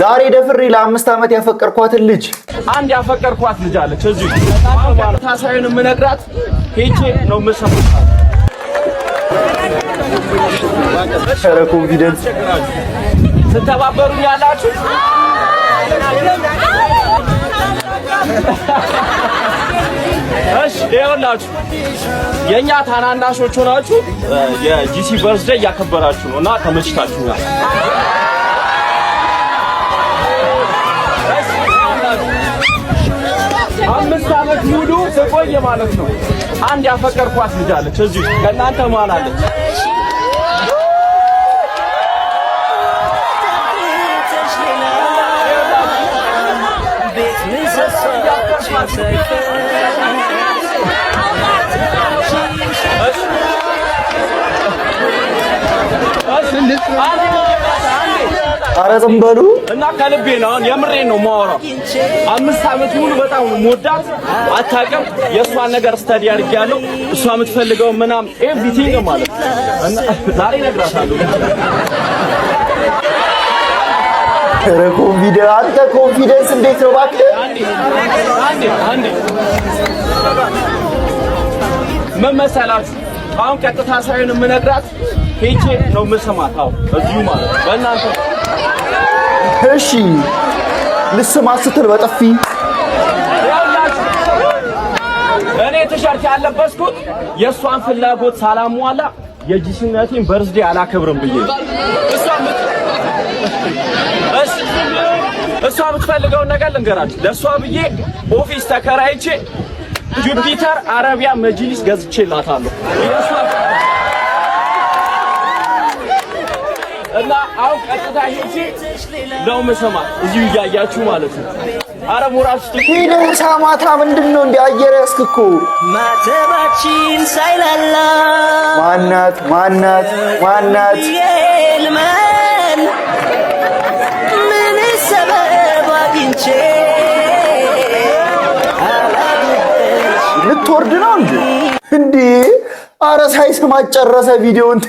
ዛሬ ደፍሬ ለ5 አመት ያፈቀርኳትን ልጅ አንድ ያፈቀርኳት ልጅ አለች እዚህ ታሳዩን ምነግራት ሄጄ ነው መሰሙት ሸረ ኮንፊደንስ ተተባበሩኝ ያላችሁ እሺ ይኸውላችሁ የኛ ታናናሾች ሆናችሁ የጂሲ በርዝዴይ ያከበራችሁ ነውና ተመችታችሁኛል። አምስት አመት ሙሉ ስቆይ ማለት ነው። አንድ ያፈቀርኳት ልጅ አለች እዚህ ከእናንተ ማን አለች? ኧረ ዝም በሉ እና ከልቤ ነው የምሬን ነው የማወራው። 5 አመት ሙሉ በጣም ሞዳት አታውቅም። የእሷን ነገር ስተዲ አድርጌያለሁ። እሷ የምትፈልገው ምናምን ኤቭሪቲንግ ማለት ነው። እና ዛሬ እነግራታለሁ። ኧረ ኮንፊደንስ አንተ ኮንፊደንስ እንዴት ነው እባክህ? አንዴ ምን መሰላችሁ? አሁን ቀጥታ ሳይሆን የምነግራት ሄጄ ነው የምሰማት። አዎ እዚሁ ማለት በእናንተ እሺ ልስማት ስትል በጥፊ እኔ ቲሸርት ያለበስኩት የእሷን ፍላጎት ሳላሟላ የጂሲነቴን በርዝዴይ አላከብርም ብዬ እሷ የምትፈልገውን ነገር ልንገራችሁ። ለእሷ ብዬ ኦፊስ ተከራይቼ ጁፒተር አረቢያ መጅሊስ ገዝቼላታለሁ። እና አሁን ቀጥታ ሄጄ ነው የምሰማት እዚሁ እያያችሁ ማለት ነው። አረ ሙራሽ ሄደው ሳማታ ምንድነው እንደ አየር ያስክኮ ማተባችን ሳይላላ ማናት የልመን ምን ሰበብ አግኝቼ ልትወርድ ነው እንዴ? አረ ሳይሰማ ጨረሰ ቪዲዮውን።